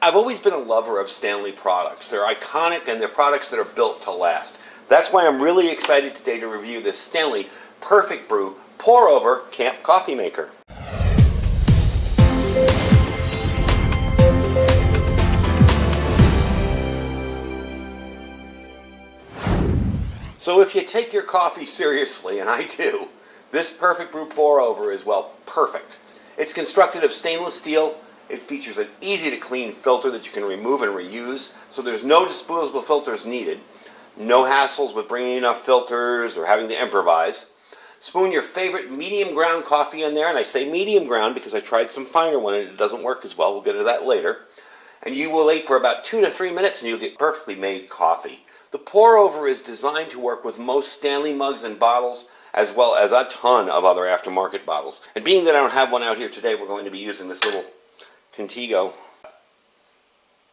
I've always been a lover of Stanley products. They're iconic and they're products that are built to last. That's why I'm really excited today to review this Stanley Perfect Brew pour-over camp coffee maker. So if you take your coffee seriously, and I do, this Perfect Brew pour-over is, well, perfect. It's constructed of stainless steel. It features an easy-to-clean filter that you can remove and reuse, so there's no disposable filters needed. No hassles with bringing enough filters or having to improvise. Spoon your favorite medium ground coffee in there, and I say medium ground because I tried some finer one and it doesn't work as well. We'll get to that later. And you will wait for about 2 to 3 minutes and you'll get perfectly made coffee. The pour-over is designed to work with most Stanley mugs and bottles, as well as a ton of other aftermarket bottles. And being that I don't have one out here today, we're going to be using this little Contigo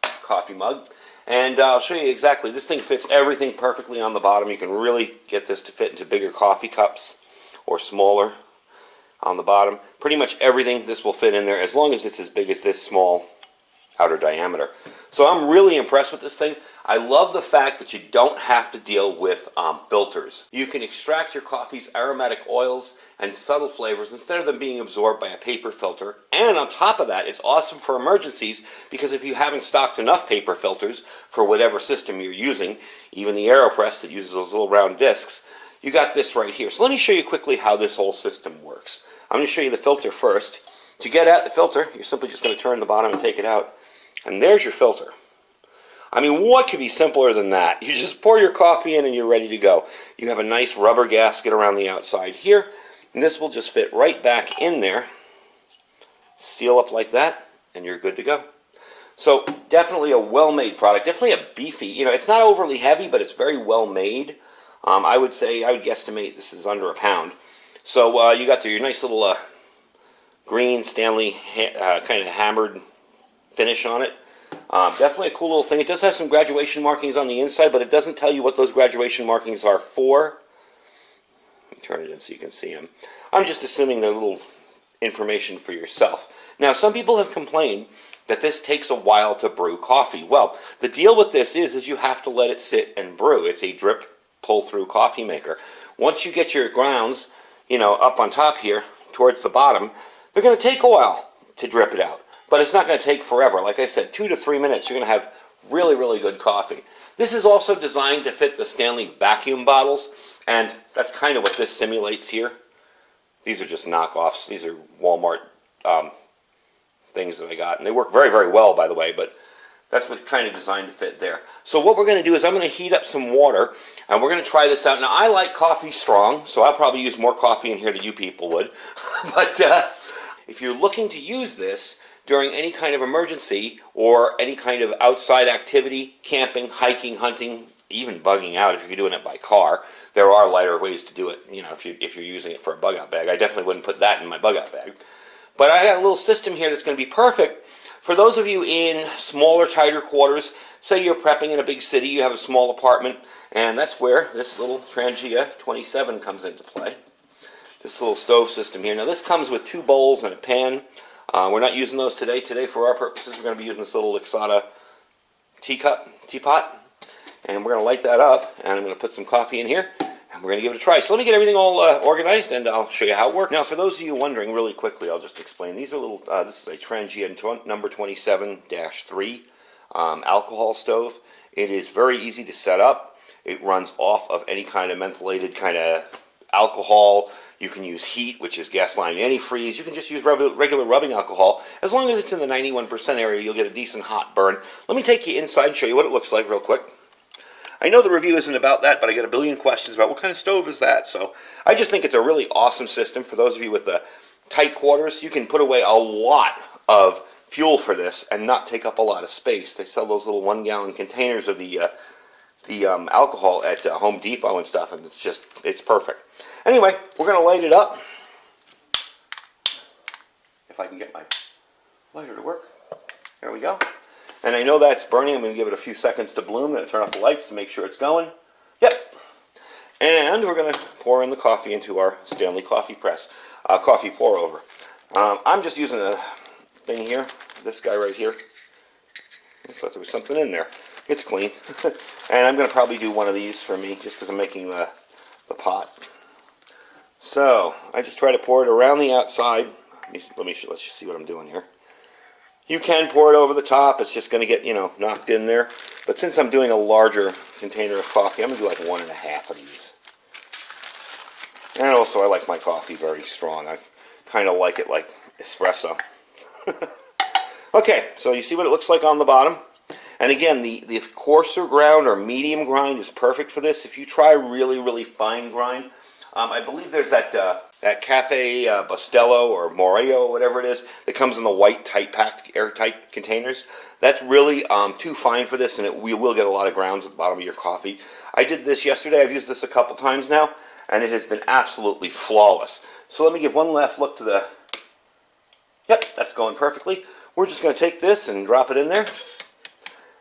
coffee mug. And I'll show you exactly. This thing fits everything perfectly on the bottom. You can really get this to fit into bigger coffee cups or smaller on the bottom. Pretty much everything this will fit in there, as long as it's as big as this small outer diameter. So I'm really impressed with this thing. I love the fact that you don't have to deal with filters. You can extract your coffee's aromatic oils and subtle flavors instead of them being absorbed by a paper filter. And on top of that, it's awesome for emergencies because if you haven't stocked enough paper filters for whatever system you're using, even the AeroPress that uses those little round discs, you got this right here. So let me show you quickly how this whole system works. I'm going to show you the filter first. To get at the filter, you're simply just going to turn the bottom and take it out. And there's your filter. I mean, what could be simpler than that? You just pour your coffee in and you're ready to go. You have a nice rubber gasket around the outside here, and this will just fit right back in there, seal up like that, and you're good to go. So definitely a well-made product, definitely a beefy, it's not overly heavy, but it's very well made. I would guesstimate this is under a pound. So you got your nice little green Stanley kind of hammered finish on it. Definitely a cool little thing. It does have some graduation markings on the inside, but it doesn't tell you what those graduation markings are for. Let me turn it in so you can see them. I'm just assuming they're little information for yourself. Now, some people have complained that this takes a while to brew coffee. Well, the deal with this is you have to let it sit and brew. It's a drip pull-through coffee maker. Once you get your grounds, up on top here towards the bottom, they're going to take a while to drip it out. But it's not going to take forever. Like I said, 2 to 3 minutes, you're going to have really, really good coffee. This is also designed to fit the Stanley vacuum bottles, and that's kind of what this simulates here. These are just knockoffs. These are Walmart things that I got, and they work very, very well, by the way, but that's what's kind of designed to fit there. So what we're going to do is I'm going to heat up some water, and we're going to try this out. Now, I like coffee strong, so I'll probably use more coffee in here than you people would. But if you're looking to use this during any kind of emergency or any kind of outside activity, camping, hiking, hunting, even bugging out if you're doing it by car, there are lighter ways to do it, if you're using it for a bug-out bag. I definitely wouldn't put that in my bug-out bag. But I got a little system here that's going to be perfect for those of you in smaller, tighter quarters. Say you're prepping in a big city, you have a small apartment, and that's where this little Trangia 27 comes into play. This little stove system here. Now this comes with 2 bowls and a pan. We're not using those today. Today, for our purposes, we're going to be using this little Lixada teapot. And we're going to light that up, and I'm going to put some coffee in here, and we're going to give it a try. So let me get everything all organized, and I'll show you how it works. Now, for those of you wondering, really quickly, I'll just explain. These are little, this is a Trangia number 27-3 alcohol stove. It is very easy to set up. It runs off of any kind of mentholated kind of alcohol. You can use heat, which is gasoline antifreeze. You can just use regular rubbing alcohol. As long as it's in the 91% area, you'll get a decent hot burn. Let me take you inside and show you what it looks like real quick. I know the review isn't about that, but I get a billion questions about what kind of stove is that. So I just think it's a really awesome system. For those of you with the tight quarters, you can put away a lot of fuel for this and not take up a lot of space. They sell those little 1-gallon containers of the alcohol at Home Depot and stuff, and it's perfect. Anyway, we're going to light it up. If I can get my lighter to work. There we go. And I know that's burning. I'm going to give it a few seconds to bloom. I'm going to turn off the lights to make sure it's going. Yep. And we're going to pour in the coffee into our Stanley coffee press, coffee pour over. I'm just using a thing here, this guy right here. I thought there was something in there. It's clean. And I'm going to probably do one of these for me just because I'm making the pot. So I just try to pour it around the outside. Let's just see what I'm doing here. You can pour it over the top. It's just going to get, knocked in there. But since I'm doing a larger container of coffee, I'm going to do like 1.5 of these. And also I like my coffee very strong. I kind of like it like espresso. Okay, so you see what it looks like on the bottom? And again, the coarser ground or medium grind is perfect for this. If you try really, really fine grind, I believe there's that Cafe Bustelo or Moreo, or whatever it is, that comes in the white, tight-packed, airtight containers. That's really too fine for this, and we will get a lot of grounds at the bottom of your coffee. I did this yesterday. I've used this a couple times now, and it has been absolutely flawless. So let me give one last look to the... Yep, that's going perfectly. We're just going to take this and drop it in there.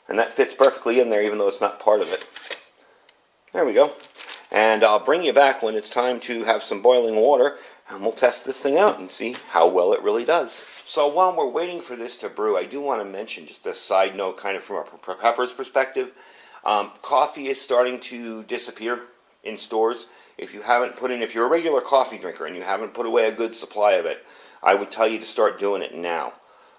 And that fits perfectly in there, even though it's not part of it. There we go. And I'll bring you back when it's time to have some boiling water, and we'll test this thing out and see how well it really does. So while we're waiting for this to brew, I do want to mention just a side note, kind of from a prepper's perspective. Coffee is starting to disappear in stores. If you're a regular coffee drinker and you haven't put away a good supply of it, I would tell you to start doing it now.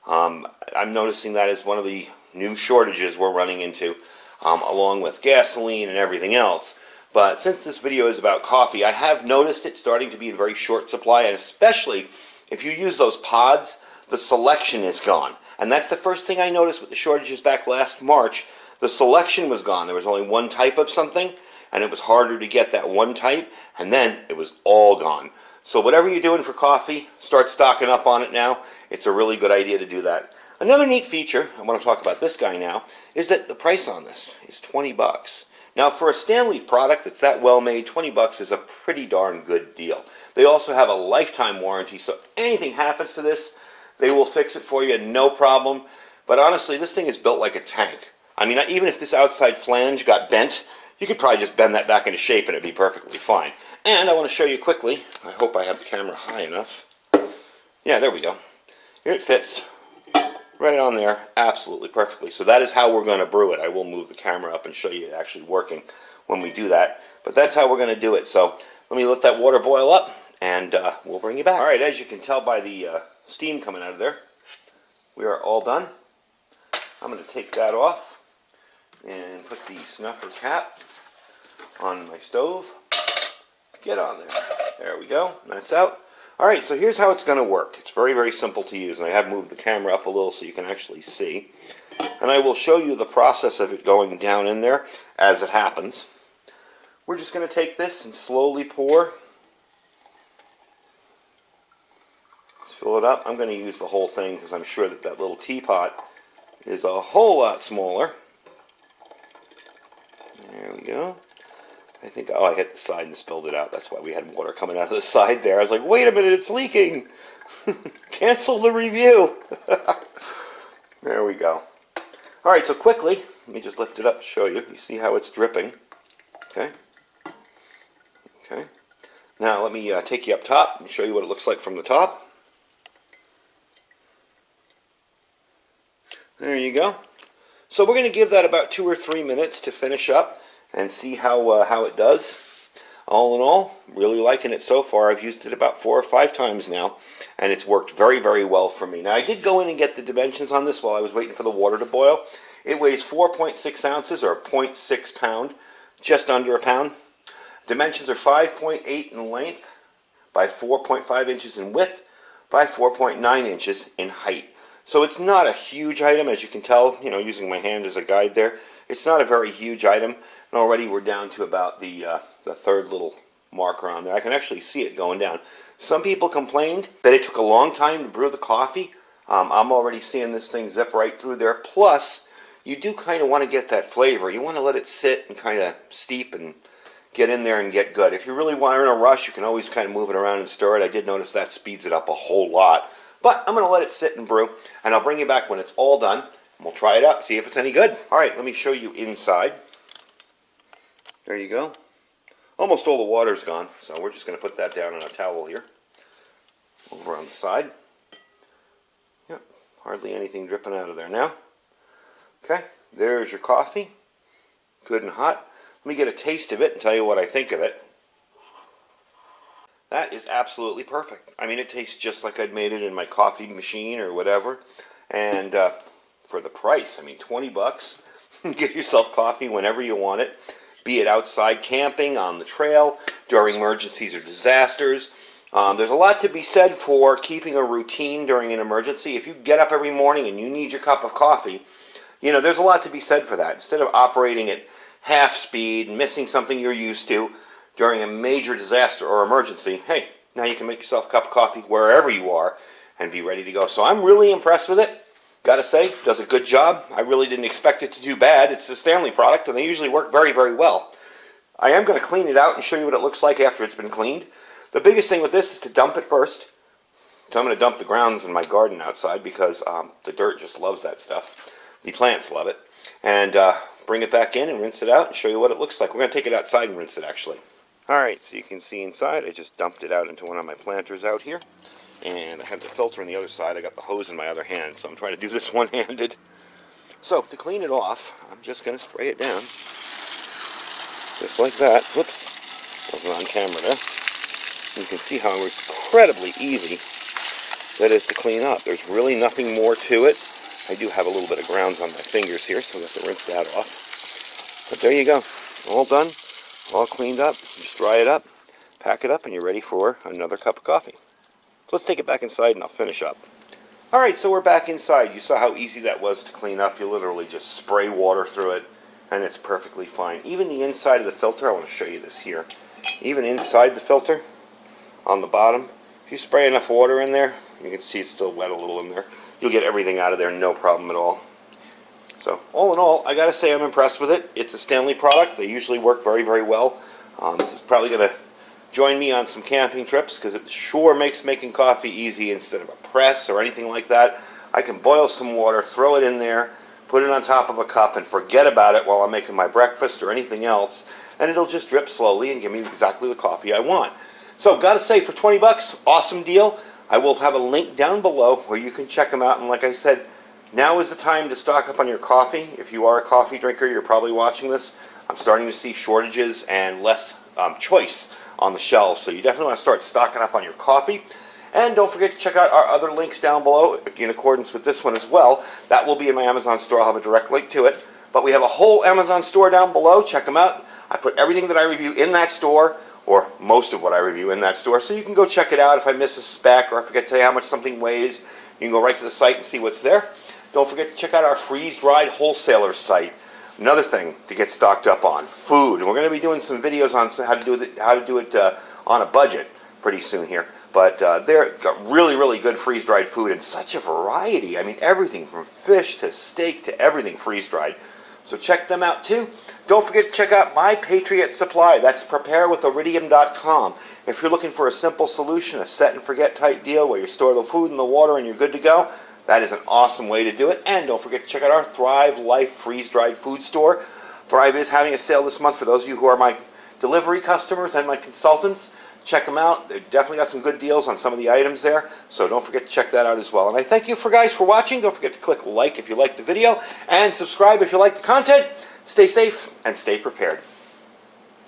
I'm noticing that as one of the new shortages we're running into, along with gasoline and everything else. But since this video is about coffee, I have noticed it starting to be in very short supply, and especially if you use those pods, the selection is gone. And that's the first thing I noticed with the shortages back last March. The selection was gone. There was only one type of something, and it was harder to get that one type, and then it was all gone. So whatever you're doing for coffee, start stocking up on it now. It's a really good idea to do that. Another neat feature, I want to talk about this guy now, is that the price on this is 20 bucks. Now for a Stanley product that's that well made, 20 bucks is a pretty darn good deal. They also have a lifetime warranty, so if anything happens to this, they will fix it for you, no problem. But honestly, this thing is built like a tank. I mean, even if this outside flange got bent, you could probably just bend that back into shape and it'd be perfectly fine. And I want to show you quickly, I hope I have the camera high enough. Yeah, there we go. It fits right on there, absolutely perfectly. So that is how we're going to brew it. I will move the camera up and show you it actually working when we do that. But that's how we're going to do it. So let me let that water boil up, and we'll bring you back. All right, as you can tell by the steam coming out of there, we are all done. I'm going to take that off and put the snuffer cap on my stove. Get on there. There we go. That's out. Alright, so here's how it's going to work. It's very, very simple to use, and I have moved the camera up a little so you can actually see. And I will show you the process of it going down in there as it happens. We're just going to take this and slowly pour. Let's fill it up. I'm going to use the whole thing because I'm sure that that little teapot is a whole lot smaller. There we go. I think, I hit the side and spilled it out. That's why we had water coming out of the side there. I was like, wait a minute, it's leaking. Cancel the review. There we go. All right, so quickly, let me just lift it up to show you. You see how it's dripping. Okay. Okay. Now let me take you up top and show you what it looks like from the top. There you go. So we're going to give that about 2 or 3 minutes to finish up and see how it does. All in all, really liking it so far. I've used it about 4 or 5 times now, and it's worked very, very well for me. Now, I did go in and get the dimensions on this while I was waiting for the water to boil. It weighs 4.6 ounces, or 0.6 pound, just under a pound. Dimensions are 5.8 in length by 4.5 inches in width by 4.9 inches in height. So it's not a huge item, as you can tell, using my hand as a guide there. It's not a very huge item. And already we're down to about the third little marker on there. I can actually see it going down. Some people complained that it took a long time to brew the coffee. I'm already seeing this thing zip right through there. Plus, you do kind of want to get that flavor. You want to let it sit and kind of steep and get in there and get good. If you really want to in a rush, you can always kind of move it around and stir it. I did notice that speeds it up a whole lot. But I'm going to let it sit and brew, and I'll bring you back when it's all done. And we'll try it out, see if it's any good. All right, let me show you inside. There you go. Almost all the water's gone, so we're just going to put that down on a towel here. Over on the side. Yep, hardly anything dripping out of there now. Okay, there's your coffee. Good and hot. Let me get a taste of it and tell you what I think of it. That is absolutely perfect. I mean, it tastes just like I'd made it in my coffee machine or whatever. And for the price, I mean, 20 bucks, get yourself coffee whenever you want it. Be it outside camping, on the trail, during emergencies or disasters. There's a lot to be said for keeping a routine during an emergency. If you get up every morning and you need your cup of coffee, you know, there's a lot to be said for that. Instead of operating at half speed and missing something you're used to during a major disaster or emergency, hey, now you can make yourself a cup of coffee wherever you are and be ready to go. So I'm really impressed with it. Gotta say, does a good job. I really didn't expect it to do bad. It's a Stanley product, and they usually work very, very well. I am going to clean it out and show you what it looks like after it's been cleaned. The biggest thing with this is to dump it first. So I'm going to dump the grounds in my garden outside because the dirt just loves that stuff. The plants love it. And bring it back in and rinse it out and show you what it looks like. We're going to take it outside and rinse it, actually. Alright, so you can see inside, I just dumped it out into one of my planters out here. And I have the filter on the other side. I got the hose in my other hand, so I'm trying to do this one-handed. So, to clean it off, I'm just going to spray it down. Just like that. Whoops. Wasn't on camera there. You can see how incredibly easy that is to clean up. There's really nothing more to it. I do have a little bit of grounds on my fingers here, so we have to rinse that off. But there you go. All done. All cleaned up. Just dry it up, pack it up, and you're ready for another cup of coffee. So let's take it back inside and I'll finish up. Alright, so we're back inside. You saw how easy that was to clean up. You literally just spray water through it and it's perfectly fine. Even the inside of the filter, I want to show you this here. Even inside the filter, on the bottom, if you spray enough water in there, you can see it's still wet a little in there. You'll get everything out of there, no problem at all. So, all in all, I gotta say I'm impressed with it. It's a Stanley product. They usually work very, very well. This is probably gonna join me on some camping trips because it sure makes making coffee easy instead of a press or anything like that. I can boil some water, throw it in there, put it on top of a cup and forget about it while I'm making my breakfast or anything else, and it'll just drip slowly and give me exactly the coffee I want. So, gotta say, for 20 bucks, awesome deal. I will have a link down below where you can check them out, and like I said, now is the time to stock up on your coffee. If you are a coffee drinker, you're probably watching this. I'm starting to see shortages and less choice on the shelves, so you definitely want to start stocking up on your coffee. And don't forget to check out our other links down below in accordance with this one as well. That will be in my Amazon store. I'll have a direct link to it. But we have a whole Amazon store down below. Check them out. I put everything that I review in that store, or most of what I review in that store, so you can go check it out. If I miss a spec or I forget to tell you how much something weighs, you can go right to the site and see what's there. Don't forget to check out our freeze-dried wholesaler site. Another thing to get stocked up on, food. And we're going to be doing some videos on how to do it on a budget pretty soon here. But they've got really, really good freeze-dried food and such a variety. I mean, everything from fish to steak to everything freeze-dried. So check them out too. Don't forget to check out My Patriot Supply. That's preparewithiridium.com. If you're looking for a simple solution, a set and forget type deal where you store the food and the water and you're good to go, that is an awesome way to do it. And don't forget to check out our Thrive Life freeze-dried food store. Thrive is having a sale this month for those of you who are my delivery customers and my consultants. Check them out. They've definitely got some good deals on some of the items there. So don't forget to check that out as well. And I thank you guys for watching. Don't forget to click like if you liked the video and subscribe if you like the content. Stay safe and stay prepared.